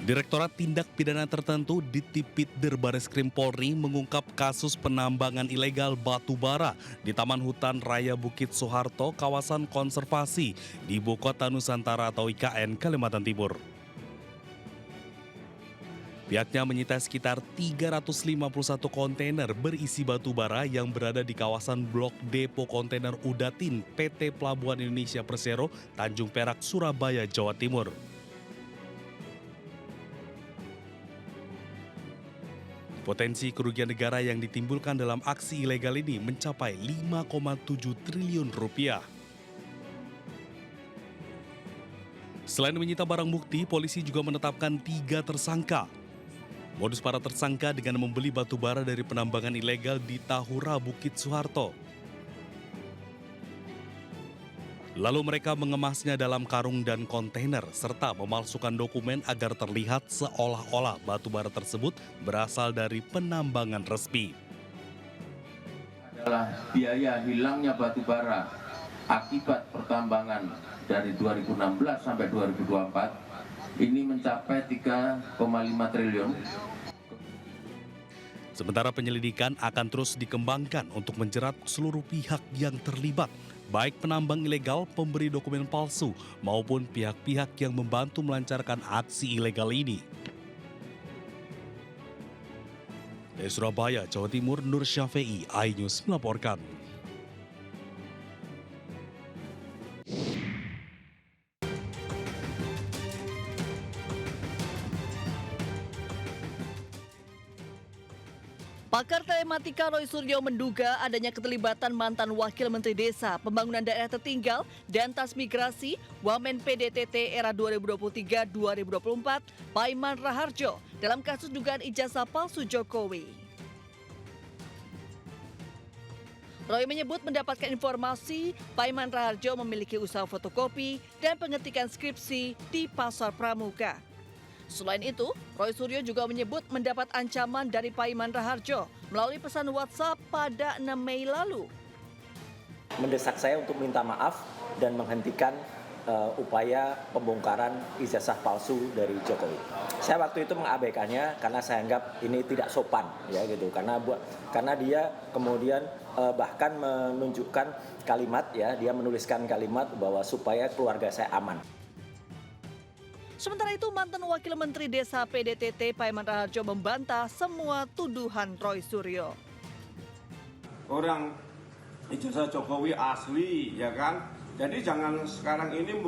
Direktorat Tindak Pidana Tertentu Ditipidder Bareskrim Polri mengungkap kasus penambangan ilegal batu bara di Taman Hutan Raya Bukit Soeharto, kawasan konservasi di Ibu Kota Nusantara atau IKN, Kalimantan Timur. Pihaknya menyita sekitar 351 kontainer berisi batu bara yang berada di kawasan Blok Depo Kontainer Udatin PT Pelabuhan Indonesia Persero, Tanjung Perak, Surabaya, Jawa Timur. Potensi kerugian negara yang ditimbulkan dalam aksi ilegal ini mencapai 5,7 triliun rupiah. Selain menyita barang bukti, polisi juga menetapkan 3 tersangka. Modus para tersangka dengan membeli batu bara dari penambangan ilegal di Tahura, Bukit Soeharto. Lalu mereka mengemasnya dalam karung dan kontainer serta memalsukan dokumen agar terlihat seolah-olah batu bara tersebut berasal dari penambangan resmi. Adalah biaya hilangnya batu bara akibat pertambangan dari 2016 sampai 2024 ini mencapai 3,5 triliun. Sementara penyelidikan akan terus dikembangkan untuk menjerat seluruh pihak yang terlibat, baik penambang ilegal, pemberi dokumen palsu, maupun pihak-pihak yang membantu melancarkan aksi ilegal ini. Dari Surabaya, Jawa Timur, Nur Syafei, iNews melaporkan. Pakar telematika Roy Suryo menduga adanya keterlibatan mantan Wakil Menteri Desa, Pembangunan Daerah Tertinggal, dan Transmigrasi, Wamen PDTT era 2023-2024, Paiman Raharjo, dalam kasus dugaan ijazah palsu Jokowi. Roy menyebut mendapatkan informasi Paiman Raharjo memiliki usaha fotokopi dan pengetikan skripsi di Pasar Pramuka. Selain itu, Roy Suryo juga menyebut mendapat ancaman dari Paiman Raharjo melalui pesan WhatsApp pada 6 Mei lalu. Mendesak saya untuk minta maaf dan menghentikan upaya pembongkaran ijazah palsu dari Jokowi. Saya waktu itu mengabaikannya karena saya anggap ini tidak sopan, ya gitu. Karena dia kemudian bahkan menunjukkan kalimat, ya, dia menuliskan kalimat bahwa supaya keluarga saya aman. Sementara itu, mantan Wakil Menteri Desa PDTT Paiman Raharjo membantah semua tuduhan Roy Suryo. Orang ijazah Jokowi asli, ya kan? Jadi jangan sekarang ini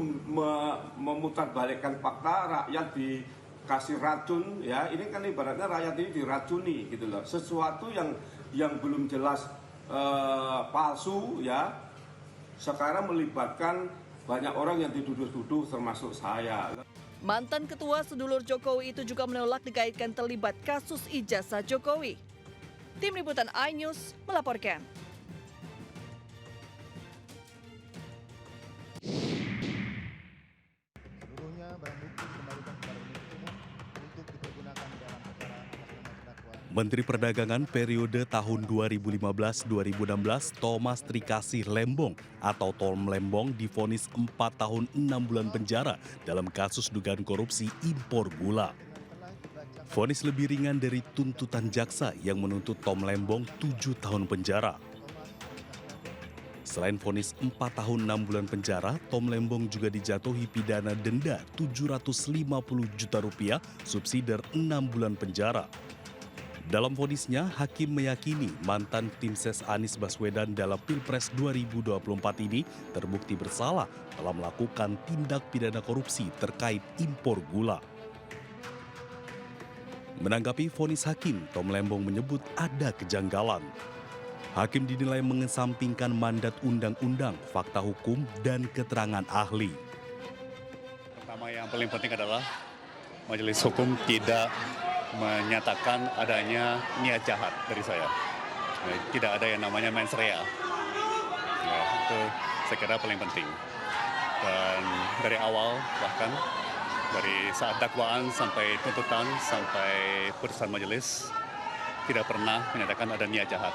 memutarbalikkan fakta, rakyat dikasih racun, ya. Ini kan ibaratnya rakyat ini diracuni, gitu loh. Sesuatu yang belum jelas palsu, ya. Sekarang melibatkan banyak orang yang dituduh-tuduh, termasuk saya. Mantan ketua sedulur Jokowi itu juga menolak dikaitkan terlibat kasus ijazah Jokowi. Tim Liputan iNews melaporkan. Seluruhnya barang bukti dikembalikan kepada penuntut umum untuk dipergunakan dalam perkara atas nama terdakwa. Menteri Perdagangan periode tahun 2015-2016 Thomas Trikasih Lembong atau Tom Lembong divonis 4 tahun 6 bulan penjara dalam kasus dugaan korupsi impor gula. Vonis lebih ringan dari tuntutan jaksa yang menuntut Tom Lembong 7 tahun penjara. Selain vonis 4 tahun 6 bulan penjara, Tom Lembong juga dijatuhi pidana denda 750 juta rupiah, subsidi 6 bulan penjara. Dalam vonisnya, hakim meyakini mantan tim ses Anies Baswedan dalam Pilpres 2024 ini terbukti bersalah telah melakukan tindak pidana korupsi terkait impor gula. Menanggapi vonis hakim, Tom Lembong menyebut ada kejanggalan. Hakim dinilai mengesampingkan mandat undang-undang, fakta hukum, dan keterangan ahli. Pertama yang paling penting adalah majelis hukum tidak menyatakan adanya niat jahat dari saya. Tidak ada yang namanya mens rea. Ya, itu saya kira paling penting. Dan dari awal, bahkan dari saat dakwaan sampai tuntutan sampai putusan majelis, tidak pernah menyatakan ada niat jahat.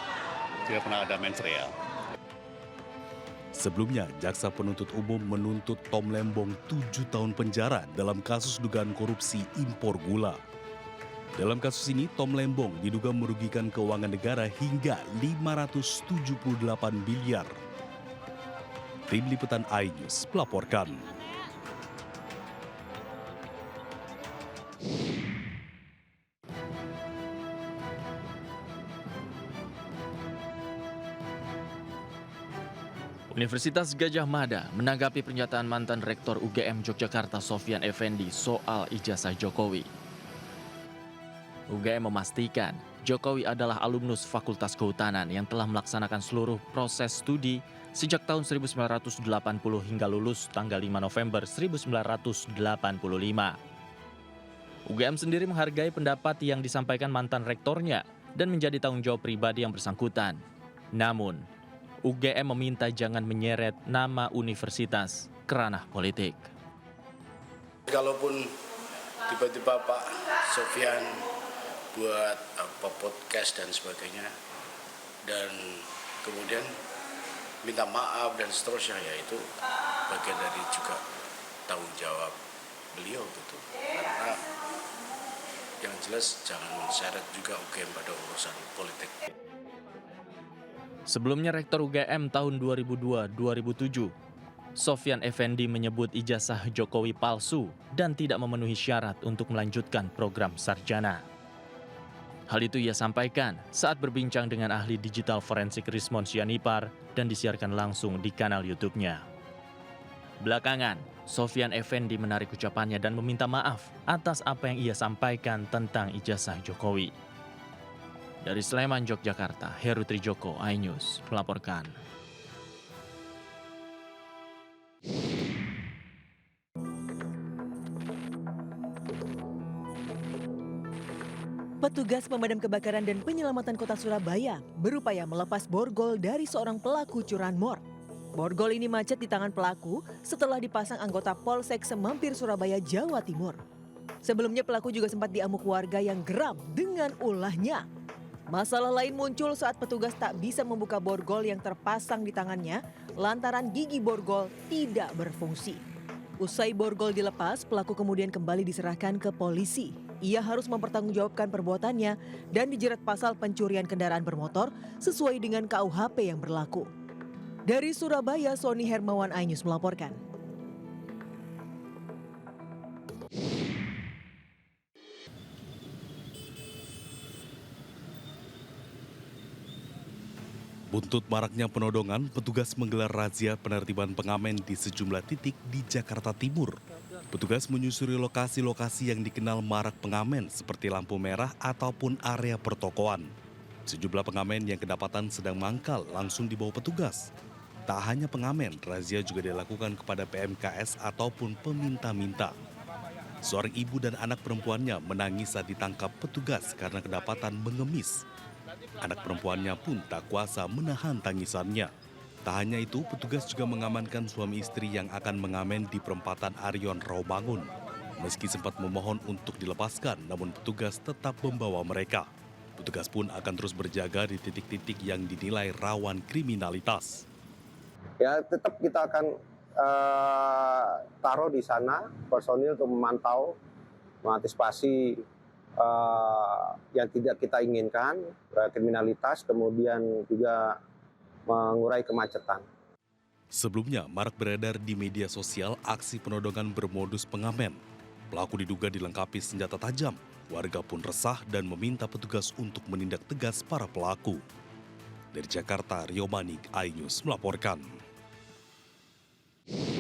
Tidak pernah ada mens rea. Sebelumnya, jaksa penuntut umum menuntut Tom Lembong 7 tahun penjara dalam kasus dugaan korupsi impor gula. Dalam kasus ini, Tom Lembong diduga merugikan keuangan negara hingga 578 miliar. Tim Liputan iNews melaporkan. Universitas Gadjah Mada menanggapi pernyataan mantan Rektor UGM Yogyakarta Sofyan Effendi soal ijazah Jokowi. UGM memastikan Jokowi adalah alumnus Fakultas Kehutanan yang telah melaksanakan seluruh proses studi sejak tahun 1980 hingga lulus tanggal 5 November 1985. UGM sendiri menghargai pendapat yang disampaikan mantan rektornya dan menjadi tanggung jawab pribadi yang bersangkutan. Namun, UGM meminta jangan menyeret nama universitas ke ranah politik. Kalaupun tiba-tiba Pak Sofyan buat podcast dan sebagainya, dan kemudian minta maaf dan seterusnya, ya itu bagian dari juga tanggung jawab beliau gitu. Karena yang jelas jangan seret juga UGM pada urusan politik. Sebelumnya Rektor UGM tahun 2002-2007, Sofyan Effendi menyebut ijazah Jokowi palsu dan tidak memenuhi syarat untuk melanjutkan program sarjana. Hal itu ia sampaikan saat berbincang dengan ahli digital forensik Rismon Sianipar dan disiarkan langsung di kanal YouTube-nya. Belakangan, Sofyan Effendi menarik ucapannya dan meminta maaf atas apa yang ia sampaikan tentang ijazah Jokowi. Dari Sleman, Yogyakarta, Heru Trijoko, iNews melaporkan. Petugas pemadam kebakaran dan penyelamatan kota Surabaya berupaya melepas borgol dari seorang pelaku curanmor. Borgol ini macet di tangan pelaku setelah dipasang anggota Polsek Semampir, Surabaya, Jawa Timur. Sebelumnya pelaku juga sempat diamuk warga yang geram dengan ulahnya. Masalah lain muncul saat petugas tak bisa membuka borgol yang terpasang di tangannya lantaran gigi borgol tidak berfungsi. Usai borgol dilepas, pelaku kemudian kembali diserahkan ke polisi. Ia harus mempertanggungjawabkan perbuatannya dan dijerat pasal pencurian kendaraan bermotor sesuai dengan KUHP yang berlaku. Dari Surabaya, Sony Hermawan, iNews melaporkan. Buntut maraknya penodongan, petugas menggelar razia penertiban pengamen di sejumlah titik di Jakarta Timur. Petugas menyusuri lokasi-lokasi yang dikenal marak pengamen seperti lampu merah ataupun area pertokoan. Sejumlah pengamen yang kedapatan sedang mangkal langsung dibawa petugas. Tak hanya pengamen, razia juga dilakukan kepada PMKS ataupun peminta-minta. Seorang ibu dan anak perempuannya menangis saat ditangkap petugas karena kedapatan mengemis. Anak perempuannya pun tak kuasa menahan tangisannya. Tak hanya itu, petugas juga mengamankan suami istri yang akan mengamen di perempatan Arion Rawamangun. Meski sempat memohon untuk dilepaskan, namun petugas tetap membawa mereka. Petugas pun akan terus berjaga di titik-titik yang dinilai rawan kriminalitas. Ya, tetap kita akan taruh di sana personil untuk memantau, mengantisipasi yang tidak kita inginkan, kriminalitas, kemudian juga mengurai kemacetan. Sebelumnya, marak beredar di media sosial aksi penodongan bermodus pengamen. Pelaku diduga dilengkapi senjata tajam. Warga pun resah dan meminta petugas untuk menindak tegas para pelaku. Dari Jakarta, Rio Manik, iNews melaporkan.